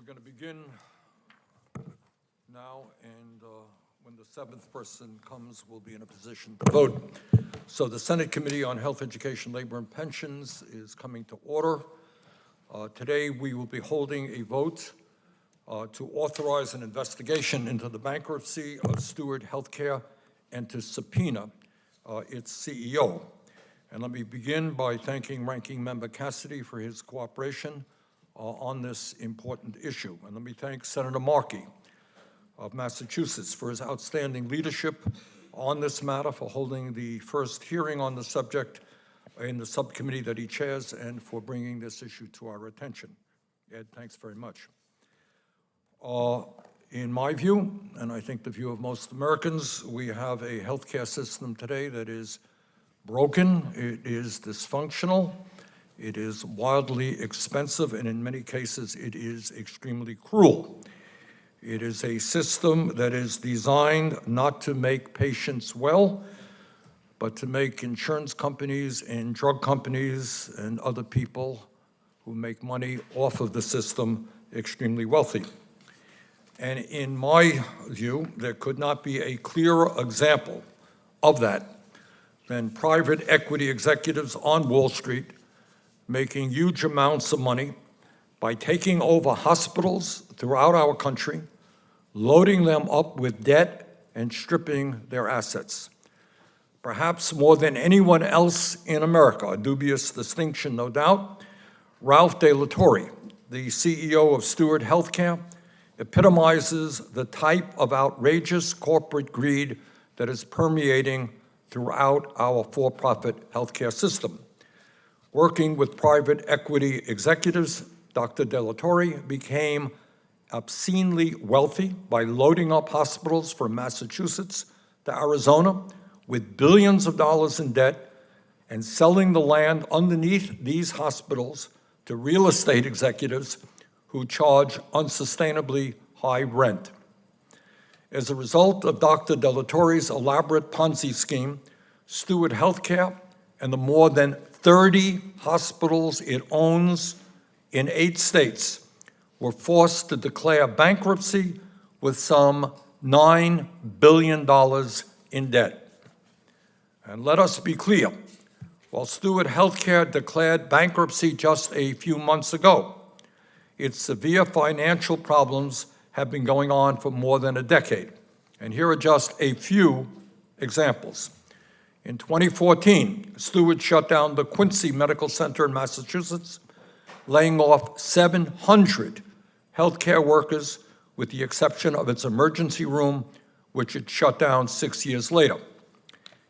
We're going to begin now, and when the seventh person comes, we'll be in a position to vote. So the Senate Committee on Health, Education, Labor, and Pensions is coming to order. Today, we will be holding a vote to authorize an investigation into the bankruptcy of Steward Healthcare and to subpoena its CEO. And let me begin by thanking Ranking Member Cassidy for his cooperation on this important issue. And let me thank Senator Markey of Massachusetts for his outstanding leadership on this matter, for holding the first hearing on the subject in the subcommittee that he chairs, and for bringing this issue to our attention. Ed, thanks very much. In my view, and I think the view of most Americans, we have a healthcare system today that is broken, it is dysfunctional, it is wildly expensive, and in many cases, it is extremely cruel. It is a system that is designed not to make patients well, but to make insurance companies and drug companies and other people who make money off of the system extremely wealthy. And in my view, there could not be a clearer example of that than private equity executives on Wall Street making huge amounts of money by taking over hospitals throughout our country, loading them up with debt and stripping their assets. Perhaps more than anyone else in America, a dubious distinction, no doubt, Ralph De La Torre, the CEO of Steward Healthcare, epitomizes the type of outrageous corporate greed that is permeating throughout our for-profit healthcare system. Working with private equity executives, Dr. De La Torre became obscenely wealthy by loading up hospitals from Massachusetts to Arizona with billions of dollars in debt and selling the land underneath these hospitals to real estate executives who charge unsustainably high rent. As a result of Dr. De La Torre's elaborate Ponzi scheme, Steward Healthcare and the more than 30 hospitals it owns in 8 states were forced to declare bankruptcy with some $9 billion in debt. And let us be clear, while Steward Healthcare declared bankruptcy just a few months ago, its severe financial problems have been going on for more than a decade. And here are just a few examples. In 2014, Steward shut down the Quincy Medical Center in Massachusetts, laying off 700 healthcare workers with the exception of its emergency room, which it shut down 6 years later.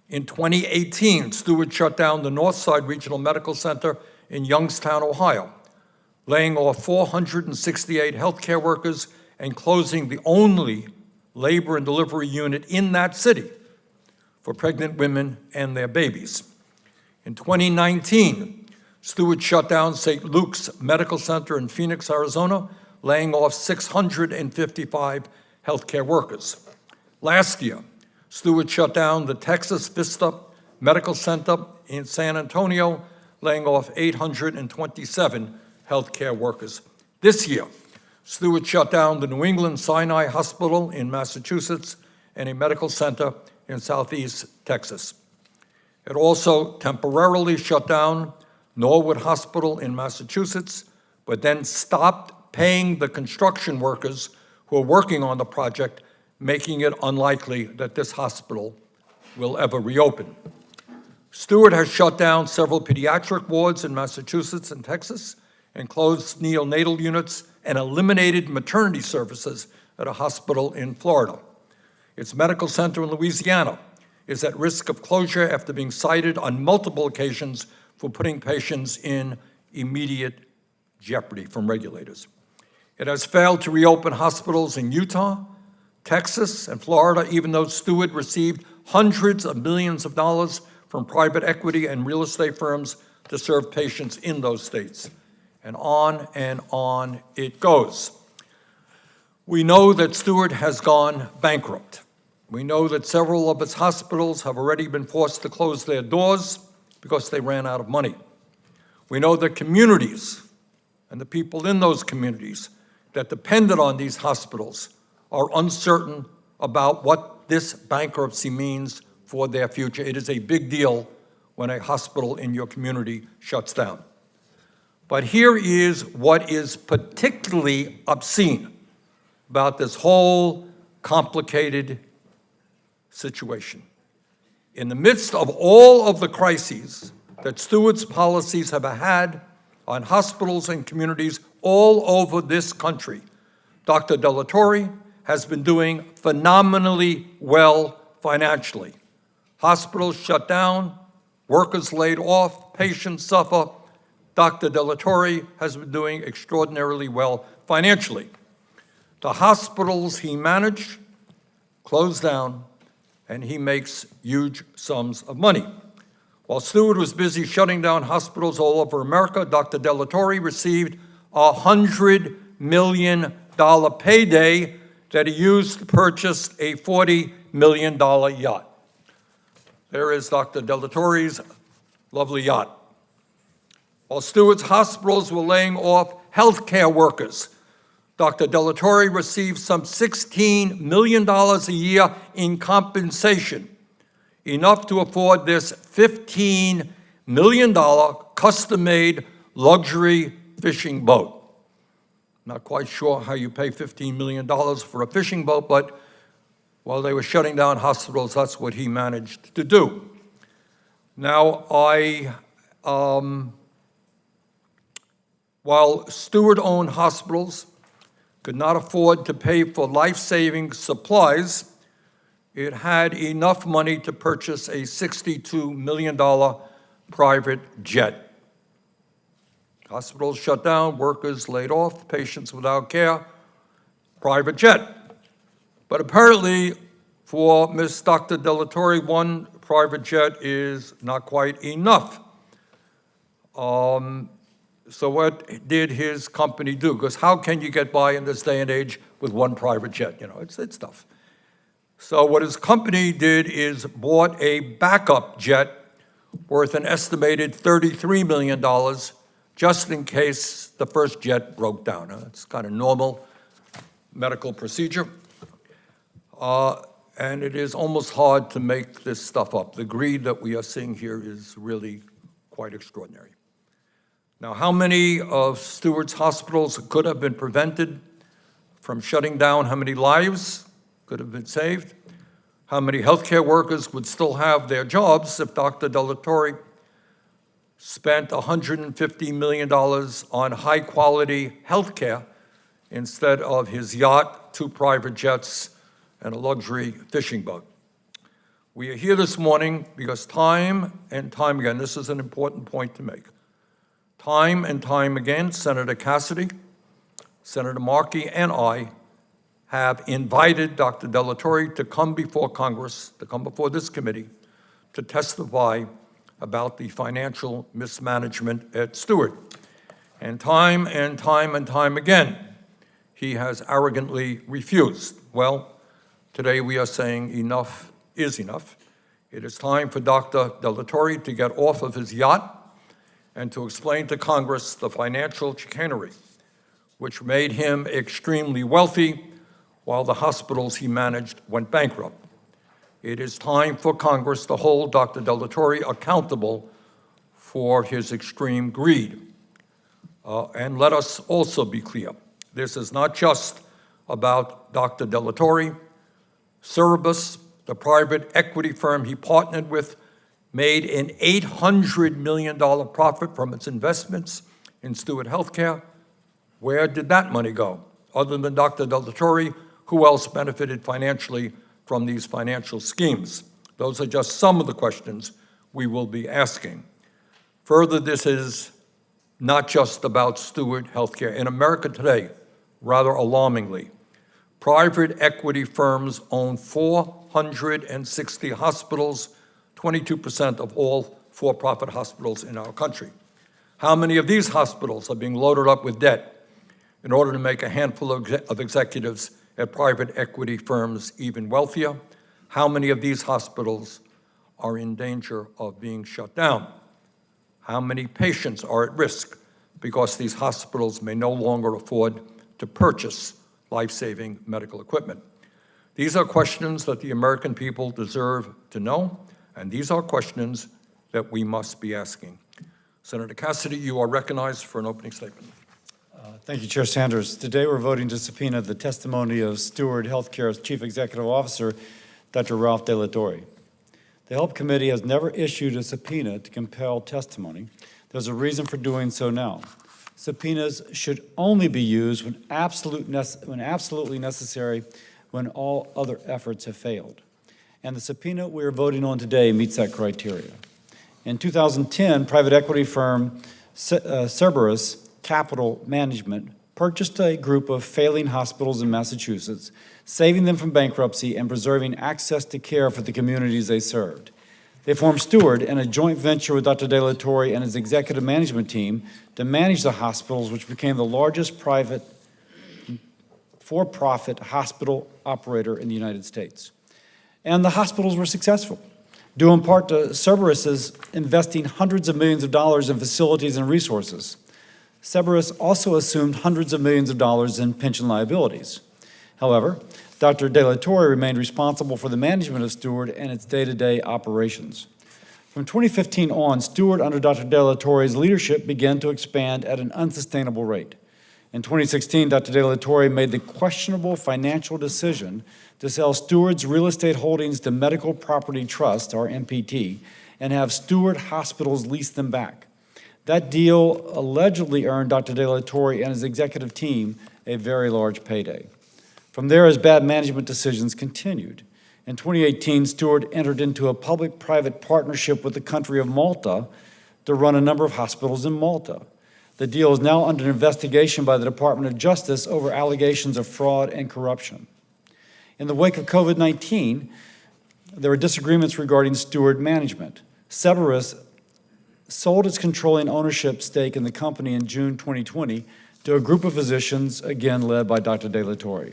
In 2018, Steward shut down the Northside Regional Medical Center in Youngstown, Ohio, laying off 468 healthcare workers and closing the only labor and delivery unit in that city for pregnant women and their babies. In 2019, Steward shut down St. Luke's Medical Center in Phoenix, Arizona, laying off 655 healthcare workers. Last year, Steward shut down the Texas Vista Medical Center in San Antonio, laying off 827 healthcare workers. This year, Steward shut down the New England Sinai Hospital in Massachusetts and a medical center in Southeast Texas. It also temporarily shut down Norwood Hospital in Massachusetts, but then stopped paying the construction workers who are working on the project, making it unlikely that this hospital will ever reopen. Steward has shut down several pediatric wards in Massachusetts and Texas, and closed neonatal units and eliminated maternity services at a hospital in Florida. Its medical center in Louisiana is at risk of closure after being cited on multiple occasions for putting patients in immediate jeopardy from regulators. It has failed to reopen hospitals in Utah, Texas, and Florida, even though Steward received hundreds of millions of dollars from private equity and real estate firms to serve patients in those states. And on it goes. We know that Steward has gone bankrupt. We know that several of its hospitals have already been forced to close their doors because they ran out of money. We know that communities and the people in those communities that depended on these hospitals are uncertain about what this bankruptcy means for their future. It is a big deal when a hospital in your community shuts down. But here is what is particularly obscene about this whole complicated situation. In the midst of all of the crises that Steward's policies have had on hospitals and communities all over this country, Dr. Delatorre has been doing phenomenally well financially. Hospitals shut down, workers laid off, patients suffer. Dr. Delatorre has been doing extraordinarily well financially. The hospitals he managed closed down, and he makes huge sums of money. While Steward was busy shutting down hospitals all over America, Dr. Delatorre received a $100 million payday that he used to purchase a $40 million yacht. There is Dr. Delatorre's lovely yacht. While Steward's hospitals were laying off healthcare workers, Dr. Delatorre received some $16 million a year in compensation, enough to afford this $15 million custom-made luxury fishing boat. Not quite sure how you pay $15 million for a fishing boat, but while they were shutting down hospitals, that's what he managed to do. Now, while Steward-owned hospitals could not afford to pay for life-saving supplies, it had enough money to purchase a $62 million private jet. Hospitals shut down, workers laid off, patients without care, private jet. But apparently, for Ms. Dr. Delatorre, one private jet is not quite enough. So what did his company do? Because how can you get by in this day and age with one private jet? You know, it's tough. So what his company did is bought a backup jet worth an estimated $33 million just in case the first jet broke down. It's kind of normal medical procedure. And it is almost hard to make this stuff up. The greed that we are seeing here is really quite extraordinary. Now, how many of Steward's hospitals could have been prevented from shutting down? How many lives could have been saved? How many healthcare workers would still have their jobs if Dr. Delatorre spent $150 million on high-quality healthcare instead of his yacht, 2 private jets, and a luxury fishing boat? We are here this morning because time and time again, this is an important point to make, time and time again, Senator Cassidy, Senator Markey, and I have invited Dr. Delatorre to come before Congress, to come before this committee, to testify about the financial mismanagement at Steward. And time again, he has arrogantly refused. Well, today we are saying enough is enough. It is time for Dr. Delatorre to get off of his yacht and to explain to Congress the financial chicanery which made him extremely wealthy while the hospitals he managed went bankrupt. It is time for Congress to hold Dr. Delatorre accountable for his extreme greed. And let us also be clear, this is not just about Dr. Delatorre. Cerebus, the private equity firm he partnered with, made an $800 million profit from its investments in Steward Healthcare. Where did that money go? Other than Dr. Delatorre, who else benefited financially from these financial schemes? Those are just some of the questions we will be asking. Further, this is not just about Steward Healthcare. In America today, rather alarmingly, private equity firms own 460 hospitals, 22% of all for-profit hospitals in our country. How many of these hospitals are being loaded up with debt in order to make a handful of executives at private equity firms even wealthier? How many of these hospitals are in danger of being shut down? How many patients are at risk because these hospitals may no longer afford to purchase life-saving medical equipment? These are questions that the American people deserve to know, and these are questions that we must be asking. Senator Cassidy, you are recognized for an opening statement. Thank you, Chair Sanders. Today we're voting to subpoena the testimony of Steward Healthcare's Chief Executive Officer, Dr. Ralph De La Torre. The Health Committee has never issued a subpoena to compel testimony. There's a reason for doing so now. Subpoenas should only be used when absolutely necessary, when all other efforts have failed. And the subpoena we are voting on today meets that criteria. In 2010, private equity firm Cerberus Capital Management purchased a group of failing hospitals in Massachusetts, saving them from bankruptcy and preserving access to care for the communities they served. They formed Steward in a joint venture with Dr. De La Torre and his executive management team to manage the hospitals, which became the largest private for-profit hospital operator in the United States. And the hospitals were successful, due in part to Cerberus's investing hundreds of millions of dollars in facilities and resources. Cerberus also assumed hundreds of millions of dollars in pension liabilities. However, Dr. De La Torre remained responsible for the management of Steward and its day-to-day operations. From 2015 on, Steward, under Dr. De La Torre's leadership, began to expand at an unsustainable rate. In 2016, Dr. De La Torre made the questionable financial decision to sell Steward's real estate holdings to Medical Property Trust, or MPT, and have Steward hospitals lease them back. That deal allegedly earned Dr. De La Torre and his executive team a very large payday. From there, his bad management decisions continued. In 2018, Steward entered into a public-private partnership with the country of Malta to run a number of hospitals in Malta. The deal is now under investigation by the Department of Justice over allegations of fraud and corruption. In the wake of COVID-19, there were disagreements regarding Steward management. Cerberus sold its controlling ownership stake in the company in June 2020 to a group of physicians, again led by Dr. De La Torre.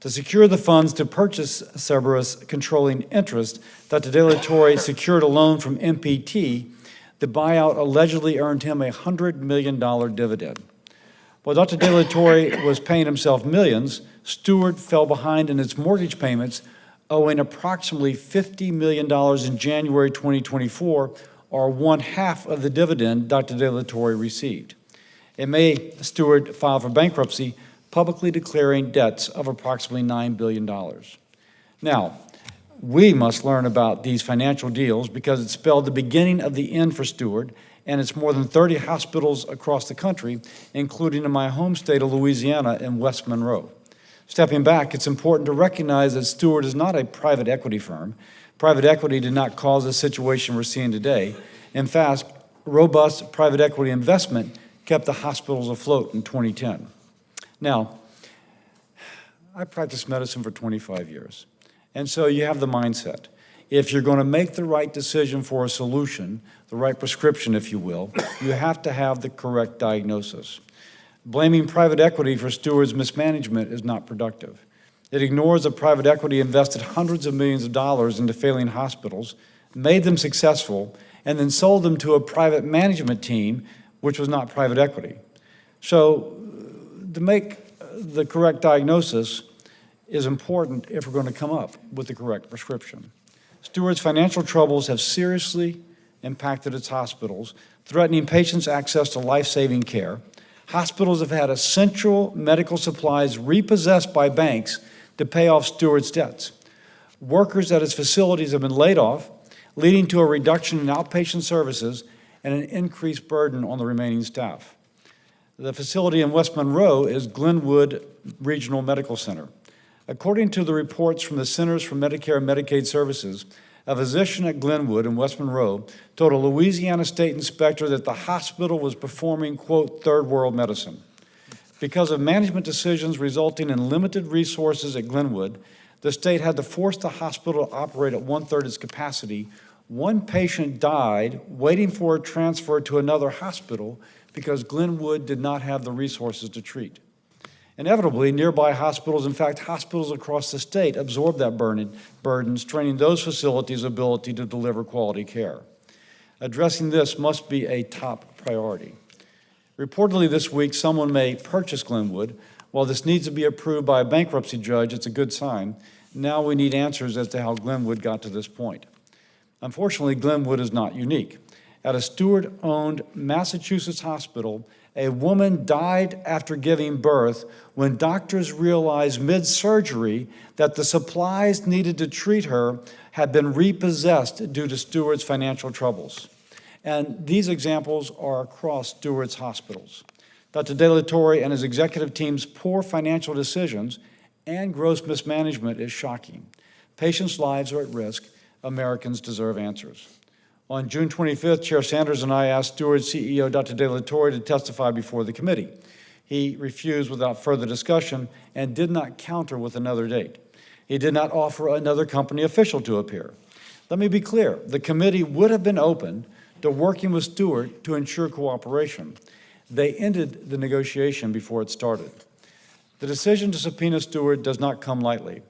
To secure the funds to purchase Cerberus' controlling interest, Dr. De La Torre secured a loan from MPT. The buyout allegedly earned him a $100 million dividend. While Dr. De La Torre was paying himself millions, Steward fell behind in its mortgage payments, owing approximately $50 million in January 2024, or 1/2 of the dividend Dr. De La Torre received. In May, Steward filed for bankruptcy, publicly declaring debts of approximately $9 billion. Now, we must learn about these financial deals because it spelled the beginning of the end for Steward and its more than 30 hospitals across the country, including in my home state of Louisiana in West Monroe. Stepping back, it's important to recognize that Steward is not a private equity firm. Private equity did not cause the situation we're seeing today. In fact, robust private equity investment kept the hospitals afloat in 2010. Now, I practiced medicine for 25 years, and so you have the mindset. If you're going to make the right decision for a solution, the right prescription, if you will, you have to have the correct diagnosis. Blaming private equity for Steward's mismanagement is not productive. It ignores that private equity invested hundreds of millions of dollars into failing hospitals, made them successful, and then sold them to a private management team, which was not private equity. So to make the correct diagnosis is important if we're going to come up with the correct prescription. Steward's financial troubles have seriously impacted its hospitals, threatening patients' access to life-saving care. Hospitals have had essential medical supplies repossessed by banks to pay off Steward's debts. Workers at its facilities have been laid off, leading to a reduction in outpatient services and an increased burden on the remaining staff. The facility in West Monroe is Glenwood Regional Medical Center. According to the reports from the Centers for Medicare and Medicaid Services, a physician at Glenwood in West Monroe told a Louisiana state inspector that the hospital was performing, quote, third world medicine. Because of management decisions resulting in limited resources at Glenwood, the state had to force the hospital to operate at 1/3 its capacity. One patient died waiting for a transfer to another hospital because Glenwood did not have the resources to treat. Inevitably, nearby hospitals, in fact, hospitals across the state, absorbed that burden, straining those facilities' ability to deliver quality care. Addressing this must be a top priority. Reportedly this week, someone may purchase Glenwood, While this needs to be approved by a bankruptcy judge, it's a good sign. Now we need answers as to how Glenwood got to this point. Unfortunately, Glenwood is not unique. At a Steward-owned Massachusetts hospital, a woman died after giving birth when doctors realized mid-surgery that the supplies needed to treat her had been repossessed due to Steward's financial troubles. And these examples are across Steward's hospitals. Dr. De La Torre and his executive team's poor financial decisions and gross mismanagement is shocking. Patients' lives are at risk. Americans deserve answers. On June 25th, Chair Sanders and I asked Steward CEO Dr. De La Torre to testify before the committee. He refused without further discussion and did not counter with another date. He did not offer another company official to appear. Let me be clear, the committee would have been open to working with Steward to ensure cooperation. They ended the negotiation before it started. The decision to subpoena Steward does not come lightly,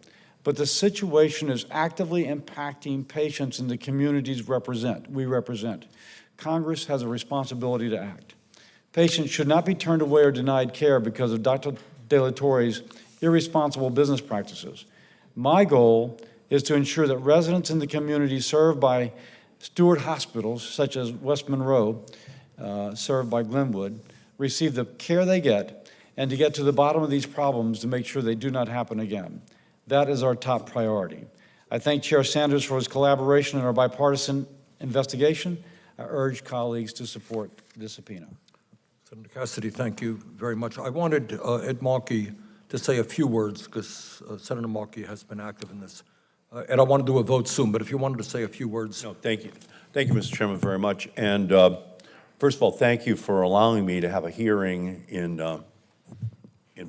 but the situation is actively impacting patients in the communities we represent. Congress has a responsibility to act. Patients should not be turned away or denied care because of Dr. De La Torre's irresponsible business practices. My goal is to ensure that residents in the community served by Steward hospitals, such as West Monroe, served by Glenwood, receive the care they get, and to get to the bottom of these problems to make sure they do not happen again. That is our top priority. I thank Chair Sanders for his collaboration in our bipartisan investigation. I urge colleagues to support this subpoena. Senator Cassidy, thank you very much. I wanted Ed Markey to say a few words because Senator Markey has been active in this. And I want to do a vote soon, but if you wanted to say a few words. No, thank you. Thank you, Mr. Chairman, very much. And first of all, thank you for allowing me to have a hearing in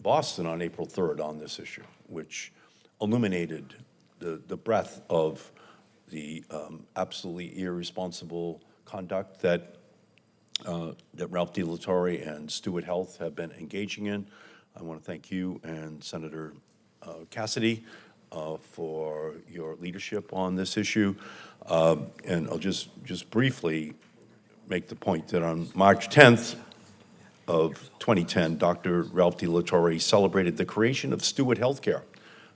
Boston on April 3rd on this issue, which illuminated the breadth of the absolutely irresponsible conduct that Ralph De La Torre and Steward Health have been engaging in. I want to thank you and Senator Cassidy for your leadership on this issue. And I'll just briefly make the point that on March 10th of 2010, Dr. Ralph De La Torre celebrated the creation of Steward Healthcare,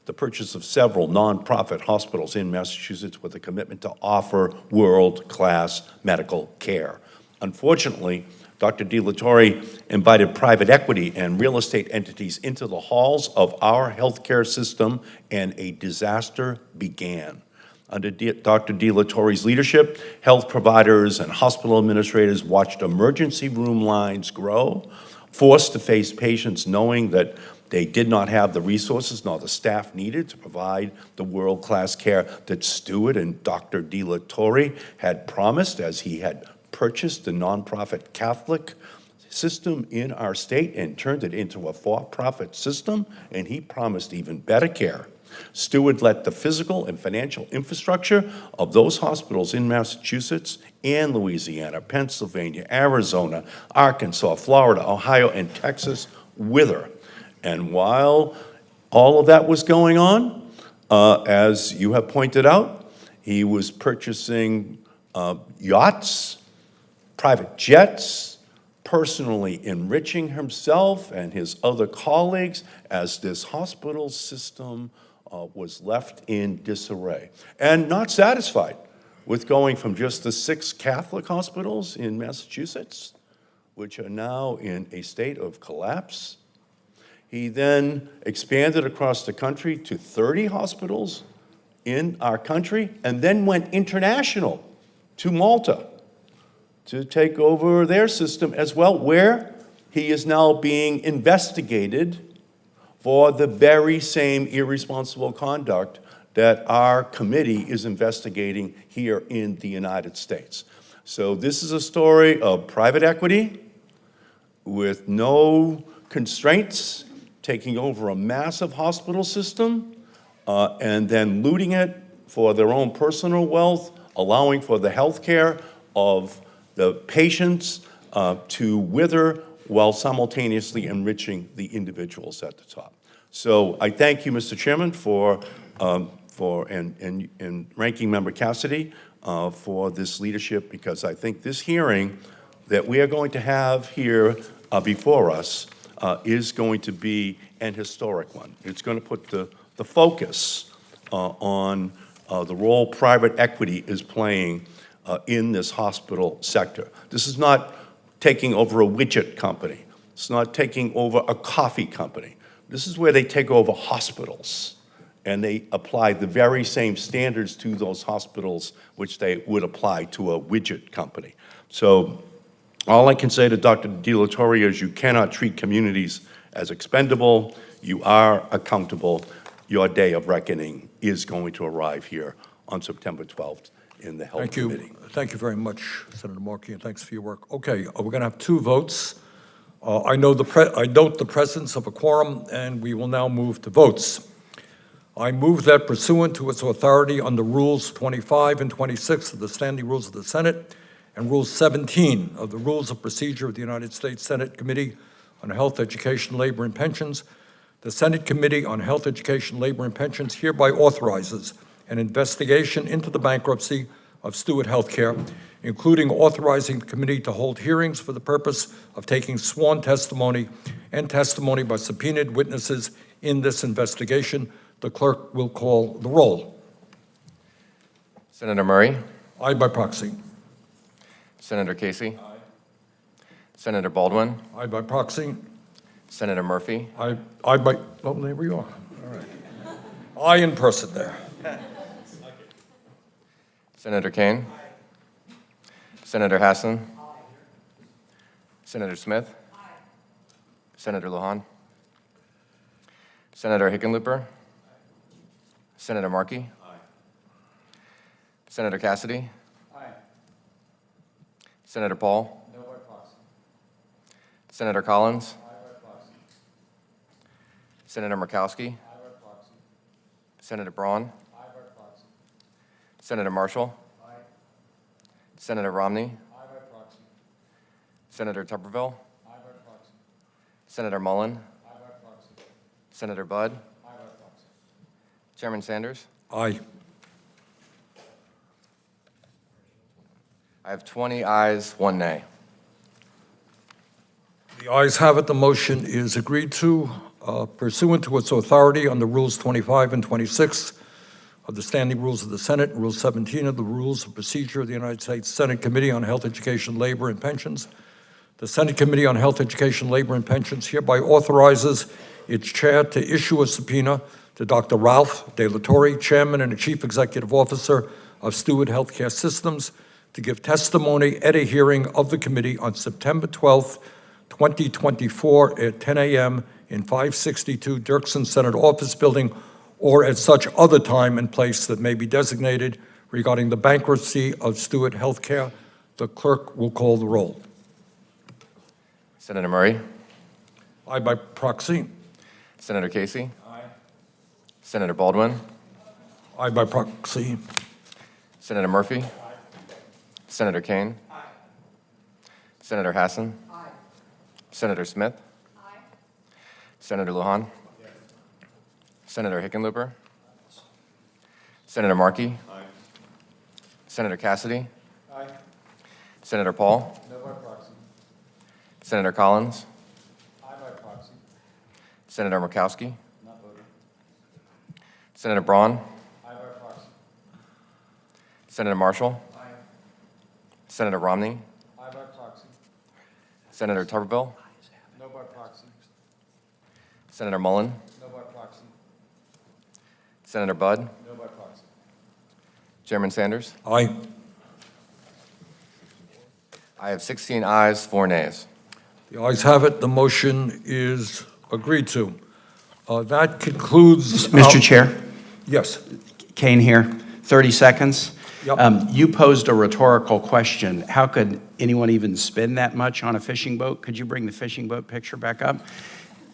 the purchase of several nonprofit hospitals in Massachusetts with a commitment to offer world-class medical care. Unfortunately, Dr. De La Torre invited private equity and real estate entities into the halls of our healthcare system, and a disaster began. Under Dr. De La Torre's leadership, health providers and hospital administrators watched emergency room lines grow, forced to face patients knowing that they did not have the resources nor the staff needed to provide the world-class care that Steward and Dr. De La Torre had promised as he had purchased the nonprofit Catholic system in our state and turned it into a for-profit system, and he promised even better care. Steward let the physical and financial infrastructure of those hospitals in Massachusetts and Louisiana, Pennsylvania, Arizona, Arkansas, Florida, Ohio, and Texas wither. And while all of that was going on, as you have pointed out, he was purchasing yachts, private jets, personally enriching himself and his other colleagues as this hospital system was left in disarray. And not satisfied with going from just the 6 Catholic hospitals in Massachusetts, which are now in a state of collapse, he then expanded across the country to 30 hospitals in our country, and then went international to Malta to take over their system as well, where he is now being investigated for the very same irresponsible conduct that our committee is investigating here in the United States. So this is a story of private equity with no constraints, taking over a massive hospital system, and then looting it for their own personal wealth, allowing for the health care of the patients to wither while simultaneously enriching the individuals at the top. So I thank you, Mr. Chairman, and Ranking Member Cassidy for this leadership, because I think this hearing that we are going to have here before us is going to be and historic one. It's going to put the focus on the role private equity is playing in this hospital sector. This is not taking over a widget company. It's not taking over a coffee company. This is where they take over hospitals, and they apply the very same standards to those hospitals which they would apply to a widget company. So all I can say to Dr. DiLattoria is you cannot treat communities as expendable. You are accountable. Your day of reckoning is going to arrive here on September 12th in the Health Committee. Thank you very much, Senator Markey, and thanks for your work. Okay, we're going to have 2 votes. I note the presence of a quorum, and we will now move to votes. I move that pursuant to its authority under Rules 25 and 26 of the Standing Rules of the Senate and Rule 17 of the Rules of Procedure of the United States Senate Committee on Health, Education, Labor, and Pensions, the Senate Committee on Health, Education, Labor, and Pensions hereby authorizes an investigation into the bankruptcy of Steward Healthcare, including authorizing the committee to hold hearings for the purpose of taking sworn testimony and testimony by subpoenaed witnesses in this investigation. The clerk will call the roll. Senator Murray. Aye by proxy. Senator Casey. Aye. Senator Baldwin. Aye by proxy. Senator Murphy. Aye by, oh, there we are. All right. Aye in person there. Senator Kane. Aye. Senator Hassan. Aye. Senator Smith. Aye. Senator Lujan. Senator Hickenlooper. Aye. Senator Markey. Aye. Senator Cassidy. Aye. Senator Paul. No by proxy. Senator Collins. Aye by proxy. Senator Murkowski. Aye by proxy. Senator Braun. Aye by proxy. Senator Marshall. Aye. Senator Romney. Aye by proxy. Senator Tupperville. Aye by proxy. Senator Mullen. Aye by proxy. Senator Budd. Aye by proxy. Chairman Sanders. Aye. I have 20 ayes, 1 nay. The ayes have it. The motion is agreed to pursuant to its authority under Rules 25 and 26 of the Standing Rules of the Senate, and Rule 17 of the Rules of Procedure of the United States Senate Committee on Health, Education, Labor, and Pensions. The Senate Committee on Health, Education, Labor, and Pensions hereby authorizes its chair to issue a subpoena to Dr. Ralph De La Torre, Chairman and Chief Executive Officer of Steward Healthcare Systems, to give testimony at a hearing of the committee on September 12th, 2024 at 10 a.m. in 562 Dirksen Senate Office Building, or at such other time and place that may be designated regarding the bankruptcy of Steward Healthcare. The clerk will call the roll. Senator Murray. Aye by proxy. Senator Casey. Aye. Senator Baldwin. Aye by proxy. Senator Murphy. Aye. Senator Kane. Aye. Senator Hassan. Aye. Senator Smith. Aye. Senator Lujan. Yes. Senator Hickenlooper. Senator Markey. Aye. Senator Cassidy. Aye. Senator Paul. No by proxy. Senator Collins. Aye by proxy. Senator Murkowski. Not voting. Senator Braun. Aye by proxy. Senator Marshall. Aye. Senator Romney. Aye by proxy. Senator Tupperville. No by proxy. Senator Mullen. No by proxy. Senator Budd. No by proxy. Chairman Sanders. Aye. I have 16 ayes, 4 nays. The ayes have it. The motion is agreed to. That concludes. Mr. Chair, Yes. Kane here, 30 seconds. Yep. You posed a rhetorical question. How could anyone even spend that much on a fishing boat? Could you bring the fishing boat picture back up?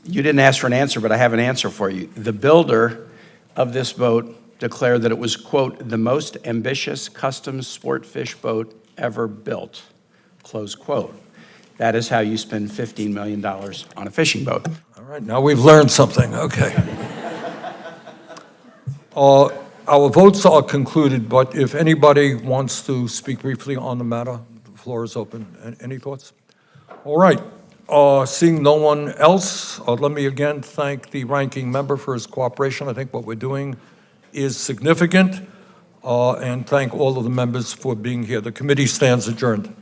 You didn't ask for an answer, but I have an answer for you. The builder of this boat declared that it was, quote, the most ambitious custom sport fish boat ever built, close quote. That is how you spend $15 million on a fishing boat. All right, now we've learned something. Okay. Our votes are concluded, but if anybody wants to speak briefly on the matter, the floor is open. Any thoughts? All right. Seeing no one else, let me again thank the ranking member for his cooperation. I think what we're doing is significant, and thank all of the members for being here. The committee stands adjourned.